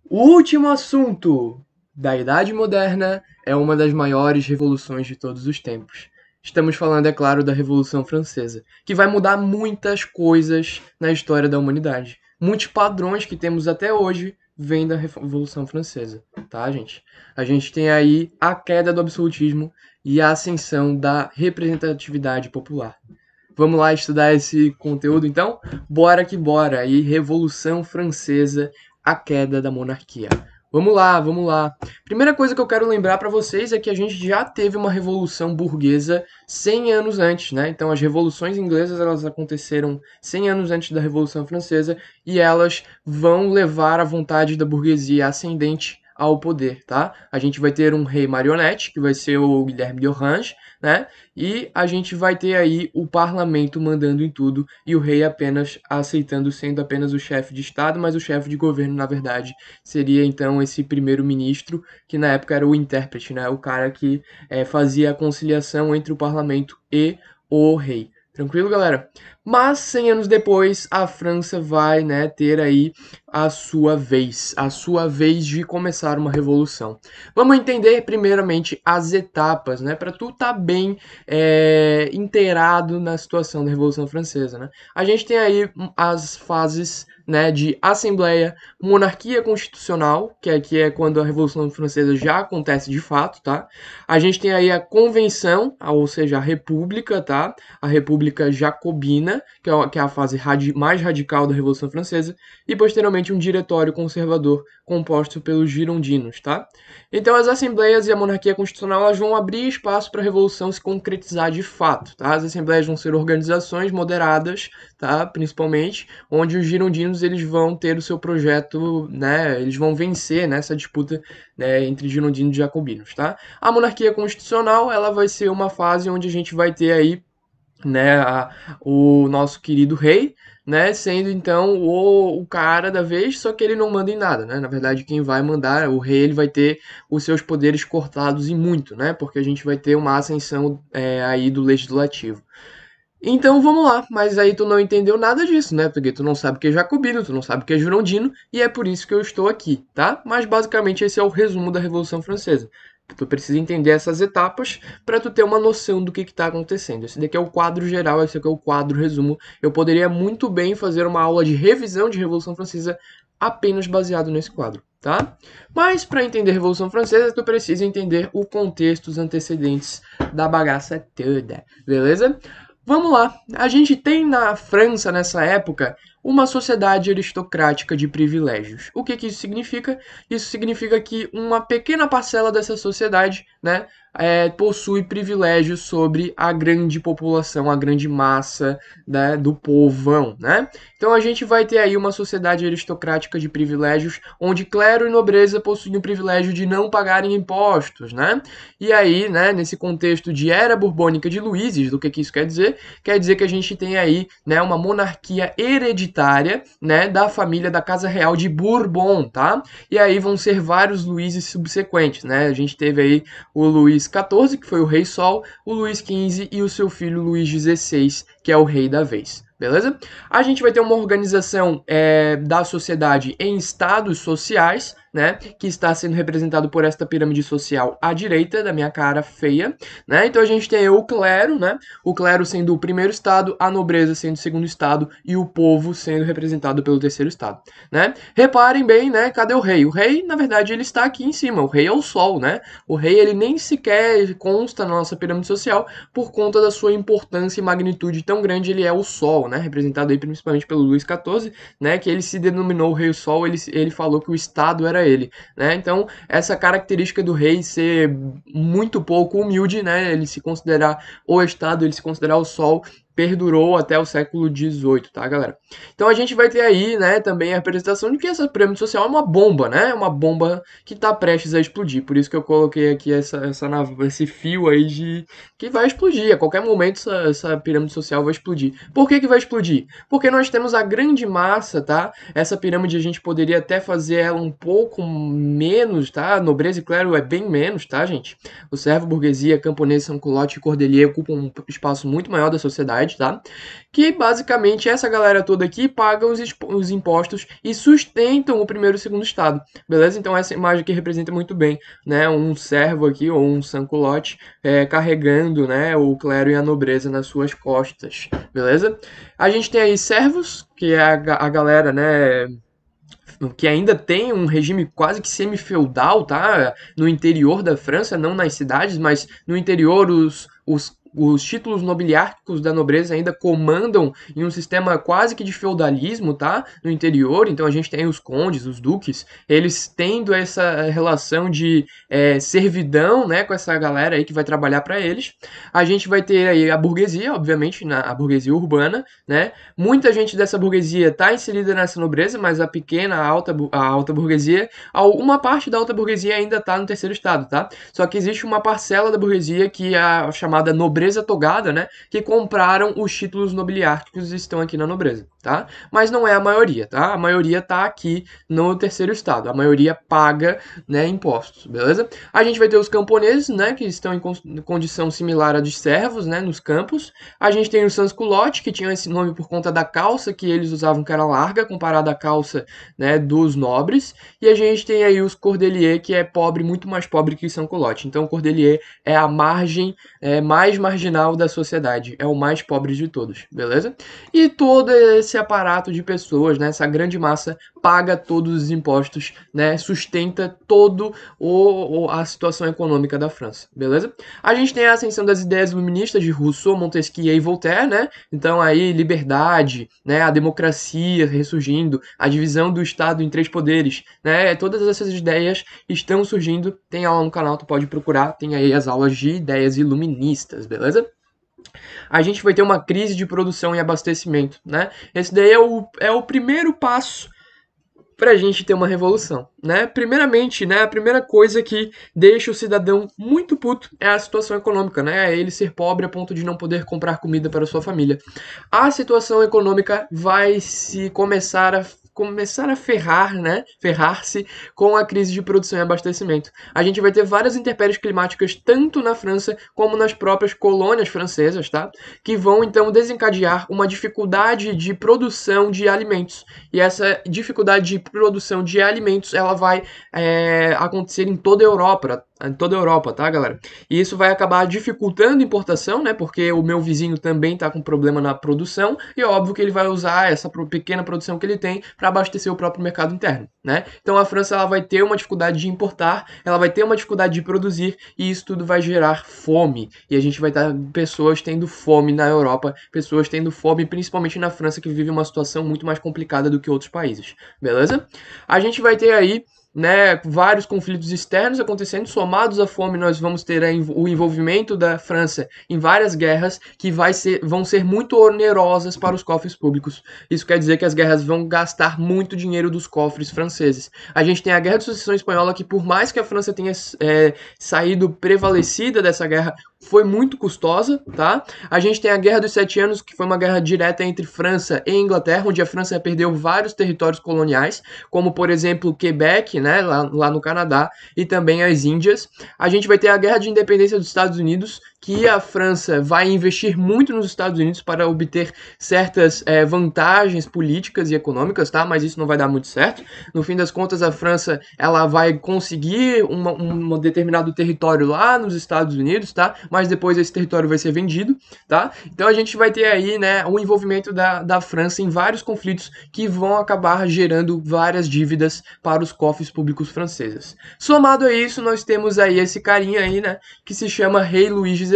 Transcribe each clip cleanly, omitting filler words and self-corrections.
O último assunto da Idade Moderna é uma das maiores revoluções de todos os tempos. Estamos falando, é claro, da Revolução Francesa, que vai mudar muitas coisas na história da humanidade. Muitos padrões que temos até hoje vêm da Revolução Francesa, tá, gente? A gente tem aí a queda do absolutismo e a ascensão da representatividade popular. Vamos lá estudar esse conteúdo então? Bora que bora! Aí, Revolução Francesa, a queda da monarquia. Vamos lá, vamos lá. Primeira coisa que eu quero lembrar para vocês é que a gente já teve uma revolução burguesa 100 anos antes, né? Então as revoluções inglesas elas aconteceram 100 anos antes da Revolução Francesa e elas vão levar a vontade da burguesia ascendente ao poder, tá? A gente vai ter um rei marionete, que vai ser o Guilherme de Orange, né? E a gente vai ter aí o parlamento mandando em tudo e o rei apenas aceitando, sendo apenas o chefe de Estado, mas o chefe de governo, na verdade, seria então esse primeiro-ministro, que na época era o intérprete, né? O cara que fazia a conciliação entre o parlamento e o rei. Tranquilo, galera? Mas 100 anos depois, a França vai, né, ter aí a sua vez de começar uma revolução. Vamos entender primeiramente as etapas, né, para tu tá bem inteirado na situação da Revolução Francesa, né? A gente tem aí as fases, né, de Assembleia, Monarquia Constitucional, que aqui é quando a Revolução Francesa já acontece de fato, tá? A gente tem aí a Convenção, ou seja, a República, tá? A República Jacobina, que é a fase mais radical da Revolução Francesa, e posteriormente um diretório conservador composto pelos girondinos, tá? Então as assembleias e a monarquia constitucional elas vão abrir espaço para a revolução se concretizar de fato, tá? As assembleias vão ser organizações moderadas, tá? Principalmente, onde os girondinos eles vão ter o seu projeto, né? Eles vão vencer nessa disputa, né, entre girondinos e jacobinos, tá? A monarquia constitucional ela vai ser uma fase onde a gente vai ter aí, né, o nosso querido rei, né, sendo então o cara da vez, só que ele não manda em nada, né? Na verdade, quem vai mandar, o rei, ele vai ter os seus poderes cortados em muito, né? Porque a gente vai ter uma ascensão aí do legislativo. Então vamos lá, mas aí tu não entendeu nada disso, né? Porque tu não sabe o que é jacobino, tu não sabe o que é girondino, e é por isso que eu estou aqui, tá? Mas basicamente esse é o resumo da Revolução Francesa. Tu precisa entender essas etapas para tu ter uma noção do que está acontecendo. Esse daqui é o quadro geral, esse aqui é o quadro resumo. Eu poderia muito bem fazer uma aula de revisão de Revolução Francesa apenas baseado nesse quadro, tá? Mas para entender a Revolução Francesa, tu precisa entender o contexto, os antecedentes da bagaça toda, beleza? Vamos lá. A gente tem na França, nessa época, uma sociedade aristocrática de privilégios. O que isso significa? Isso significa que uma pequena parcela dessa sociedade, né, possui privilégios sobre a grande população, a grande massa, né, do povão, né? Então a gente vai ter aí uma sociedade aristocrática de privilégios, onde clero e nobreza possuem o privilégio de não pagarem impostos, né? E aí, né, nesse contexto de era borbônica de Luíses, do que isso quer dizer? Quer dizer que a gente tem aí, né, uma monarquia hereditária, né, da família da Casa Real de Bourbon, tá? E aí vão ser vários Luíses subsequentes, né? A gente teve aí o Luís XIV, que foi o rei Sol, o Luís XV e o seu filho Luís XVI, que é o rei da vez. Beleza? A gente vai ter uma organização da sociedade em estados sociais, né, que está sendo representado por esta pirâmide social à direita da minha cara feia, né? Então a gente tem o clero, né? O clero sendo o primeiro estado, a nobreza sendo o segundo estado e o povo sendo representado pelo terceiro estado, né? Reparem bem, né? Cadê o rei? O rei, na verdade, ele está aqui em cima. O rei é o sol, né? O rei, ele nem sequer consta na nossa pirâmide social por conta da sua importância e magnitude tão grande. Ele é o sol, né? Representado aí principalmente pelo Luís XIV, né? Que ele se denominou o rei sol, ele falou que o estado era ele, né? Então, essa característica do rei ser muito pouco humilde, né? Ele se considerar o estado, ele se considerar o sol, perdurou até o século XVIII, tá, galera? Então a gente vai ter aí, né, também a representação de que essa pirâmide social é uma bomba, né? É uma bomba que tá prestes a explodir. Por isso que eu coloquei aqui esse fio aí de que vai explodir. A qualquer momento essa pirâmide social vai explodir. Por que vai explodir? Porque nós temos a grande massa, tá? Essa pirâmide a gente poderia até fazer ela um pouco menos, tá? Nobreza e clero é bem menos, tá, gente? O servo, burguesia, camponês, sans-culotte e cordelier ocupam um espaço muito maior da sociedade. sociedade, tá? Que basicamente essa galera toda aqui paga os impostos e sustentam o primeiro e o segundo estado, beleza? Então essa imagem aqui representa muito bem, né, um servo aqui, ou um sans-culotte, carregando, né, o clero e a nobreza nas suas costas, beleza? A gente tem aí servos, que é a galera, né, que ainda tem um regime quase que semi-feudal, tá? No interior da França, não nas cidades, mas no interior os títulos nobiliárquicos da nobreza ainda comandam em um sistema quase que de feudalismo, tá? No interior, então a gente tem os condes, os duques, eles tendo essa relação de servidão, né, com essa galera aí que vai trabalhar para eles. A gente vai ter aí a burguesia, obviamente, a burguesia urbana, né? Muita gente dessa burguesia está inserida nessa nobreza, mas a pequena, a alta burguesia, uma parte da alta burguesia ainda está no terceiro estado, tá? Só que existe uma parcela da burguesia que é a chamada nobreza togada, né, que compraram os títulos nobiliárquicos e estão aqui na nobreza, tá? Mas não é a maioria, tá? A maioria tá aqui no terceiro estado, a maioria paga, né, impostos, beleza? A gente vai ter os camponeses, né, que estão em condição similar a de servos, né, nos campos. A gente tem os sans-culottes, que tinham esse nome por conta da calça que eles usavam, que era larga, comparada à calça, né, dos nobres. E a gente tem aí os cordeliers, que é pobre, muito mais pobre que os sans-culottes. Então o cordelier é a margem mais marginal da sociedade, é o mais pobre de todos, beleza? E todo esse aparato de pessoas, né, essa grande massa, paga todos os impostos, né, sustenta todo a situação econômica da França, beleza? A gente tem a ascensão das ideias iluministas de Rousseau, Montesquieu e Voltaire, né? Então aí liberdade, né, a democracia ressurgindo, a divisão do Estado em 3 poderes, né? Todas essas ideias estão surgindo. Tem aula no canal, tu pode procurar, tem aí as aulas de ideias iluministas, beleza? A gente vai ter uma crise de produção e abastecimento, né? Esse daí é o primeiro passo para a gente ter uma revolução, né? Primeiramente, né, a primeira coisa que deixa o cidadão muito puto é a situação econômica, né? É ele ser pobre a ponto de não poder comprar comida para sua família. A situação econômica vai se começar a ferrar, né? Ferrar-se com a crise de produção e abastecimento. A gente vai ter várias intempéries climáticas tanto na França como nas próprias colônias francesas, tá? Que vão então desencadear uma dificuldade de produção de alimentos. E essa dificuldade de produção de alimentos, ela vai acontecer em toda a Europa, tá, galera? E isso vai acabar dificultando a importação, né? Porque o meu vizinho também tá com problema na produção e é óbvio que ele vai usar essa pequena produção que ele tem para abastecer o próprio mercado interno, né? Então a França ela vai ter uma dificuldade de importar, ela vai ter uma dificuldade de produzir e isso tudo vai gerar fome. E a gente vai estar pessoas tendo fome na Europa, pessoas tendo fome principalmente na França que vive uma situação muito mais complicada do que outros países, beleza? A gente vai ter aí, né, vários conflitos externos acontecendo, somados à fome nós vamos ter o envolvimento da França em várias guerras que vão ser muito onerosas para os cofres públicos. Isso quer dizer que as guerras vão gastar muito dinheiro dos cofres franceses. A gente tem a Guerra de Sucessão Espanhola, que por mais que a França tenha saído prevalecida dessa guerra, foi muito custosa, tá? A gente tem a Guerra dos 7 Anos, que foi uma guerra direta entre França e Inglaterra, onde a França perdeu vários territórios coloniais, como por exemplo Quebec, né, lá no Canadá, e também as Índias. A gente vai ter a Guerra de Independência dos Estados Unidos, que a França vai investir muito nos Estados Unidos para obter certas vantagens políticas e econômicas, tá? Mas isso não vai dar muito certo. No fim das contas, a França ela vai conseguir um determinado território lá nos Estados Unidos, tá? Mas depois esse território vai ser vendido, tá? Então a gente vai ter aí, né, o envolvimento da França em vários conflitos que vão acabar gerando várias dívidas para os cofres públicos franceses. Somado a isso, nós temos aí esse carinha aí, né, que se chama Rei Luís XVI.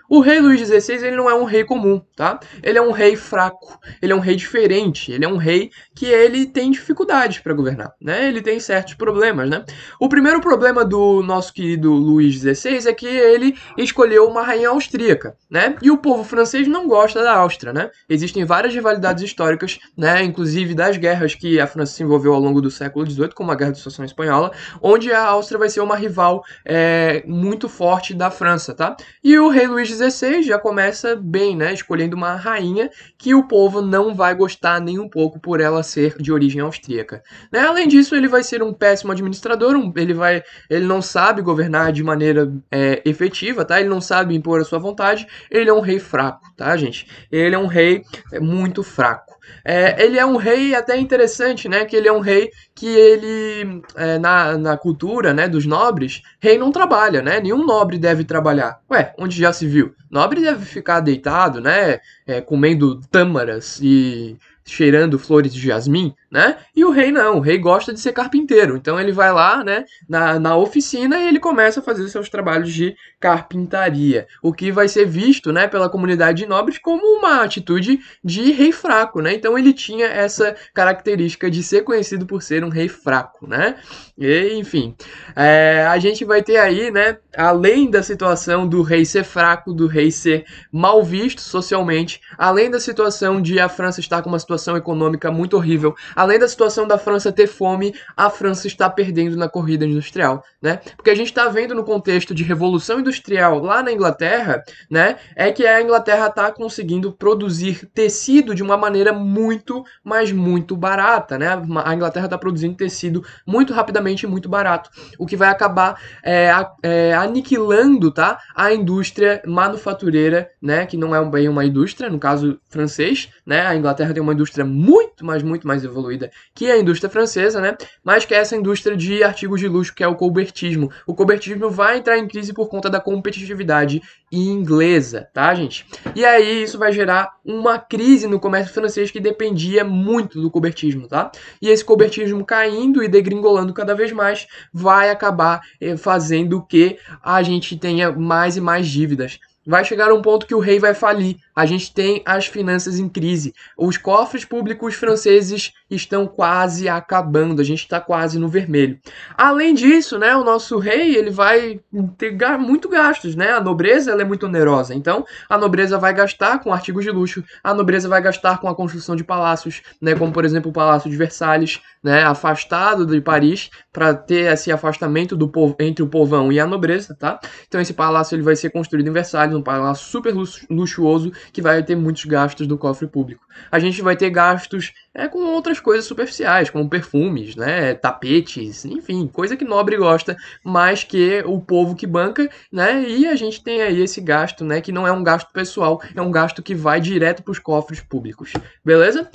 O Rei Luís XVI, ele não é um rei comum, tá? Ele é um rei fraco, ele é um rei diferente, ele é um rei que ele tem dificuldades para governar, né? Ele tem certos problemas, né? O primeiro problema do nosso querido Luís XVI é que ele escolheu uma rainha austríaca, né? E o povo francês não gosta da Áustria, né? Existem várias rivalidades históricas, né? Inclusive das guerras que a França se envolveu ao longo do século XVIII, como a Guerra de Sucessão Espanhola, onde a Áustria vai ser uma rival muito forte da França, tá? E o rei Luís XVI já começa bem, né, escolhendo uma rainha que o povo não vai gostar nem um pouco por ela ser de origem austríaca. Né? Além disso, ele vai ser um péssimo administrador, ele não sabe governar de maneira efetiva, tá? Ele não sabe impor a sua vontade, ele é um rei fraco, tá, gente? Ele é um rei muito fraco. Ele é um rei até interessante, né? Que ele é um rei que ele, na cultura, né, dos nobres, rei não trabalha, né? Nenhum nobre deve trabalhar. Ué, onde já se viu? Nobre deve ficar deitado, né? Comendo tâmaras e cheirando flores de jasmim, né? E o rei não, o rei gosta de ser carpinteiro. Então ele vai lá, né, na oficina e ele começa a fazer seus trabalhos de carpintaria. O que vai ser visto, né, pela comunidade de nobres como uma atitude de rei fraco, né? Então ele tinha essa característica de ser conhecido por ser um rei fraco, né? E, enfim, a gente vai ter aí, né, além da situação do rei ser fraco, do rei ser mal visto socialmente, além da situação de a França estar com uma situação econômica muito horrível, além da situação da França ter fome, a França está perdendo na corrida industrial, né? Porque a gente está vendo no contexto de revolução industrial lá na Inglaterra, né, é que a Inglaterra está conseguindo produzir tecido de uma maneira muito, mas muito barata, né? A Inglaterra está produzindo tecido muito rapidamente e muito barato, o que vai acabar aniquilando, tá, a indústria manufatureira, né, que não é bem uma indústria, no caso francês, né? A Inglaterra tem uma indústria muito mais evoluída que a indústria francesa, né? Mas que é essa indústria de artigos de luxo, que é o colbertismo. O colbertismo vai entrar em crise por conta da competitividade inglesa, tá, gente? E aí isso vai gerar uma crise no comércio francês que dependia muito do colbertismo, tá? E esse colbertismo caindo e degringolando cada vez mais vai acabar fazendo que a gente tenha mais e mais dívidas. Vai chegar um ponto que o rei vai falir. A gente tem as finanças em crise. Os cofres públicos franceses estão quase acabando. A gente está quase no vermelho. Além disso, né, o nosso rei ele vai ter muito gastos, né? A nobreza ela é muito onerosa. Então, a nobreza vai gastar com artigos de luxo. A nobreza vai gastar com a construção de palácios, né? Como por exemplo o Palácio de Versalhes, né? Afastado de Paris para ter esse afastamento do povo entre o povão e a nobreza, tá? Então esse palácio ele vai ser construído em Versalhes, um palácio super luxuoso que vai ter muitos gastos do cofre público. A gente vai ter gastos com outras coisas superficiais, como perfumes, né, tapetes, enfim, coisa que nobre gosta, mais que o povo que banca, né, e a gente tem aí esse gasto, né, que não é um gasto pessoal, é um gasto que vai direto para os cofres públicos, beleza?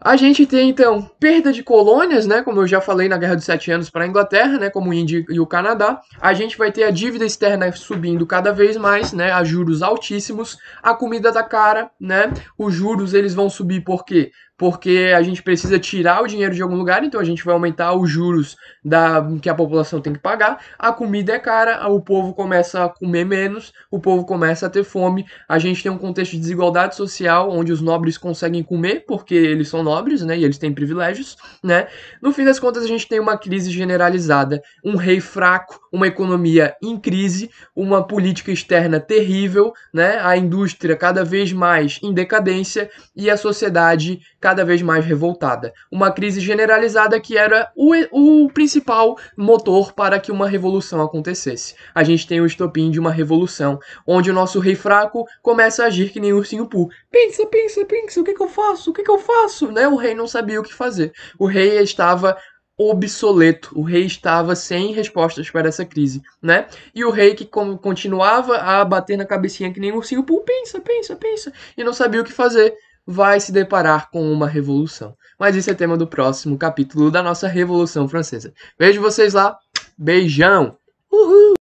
A gente tem, então, perda de colônias, né, como eu já falei na Guerra dos 7 Anos para a Inglaterra, né, como a Índia e o Canadá. A gente vai ter a dívida externa subindo cada vez mais, né, a juros altíssimos. A comida tá cara, né, os juros eles vão subir por quê? Porque a gente precisa tirar o dinheiro de algum lugar, então a gente vai aumentar os juros que a população tem que pagar. A comida é cara, o povo começa a comer menos, o povo começa a ter fome. A gente tem um contexto de desigualdade social, onde os nobres conseguem comer, porque eles são nobres, né, e eles têm privilégios, né. No fim das contas, a gente tem uma crise generalizada, um rei fraco, uma economia em crise, uma política externa terrível, né, a indústria cada vez mais em decadência e a sociedade cada vez mais revoltada. Uma crise generalizada que era o principal motor para que uma revolução acontecesse. A gente tem o estopim de uma revolução, onde o nosso rei fraco começa a agir que nem ursinho Pooh. Pensa, o que eu faço? O que eu faço? Né? O rei não sabia o que fazer. O rei estava obsoleto, o rei estava sem respostas para essa crise, né? E o rei que continuava a bater na cabecinha que nem ursinho Pooh, pensa, e não sabia o que fazer, vai se deparar com uma revolução. Mas isso é tema do próximo capítulo da nossa Revolução Francesa. Vejo vocês lá. Beijão! Uhul!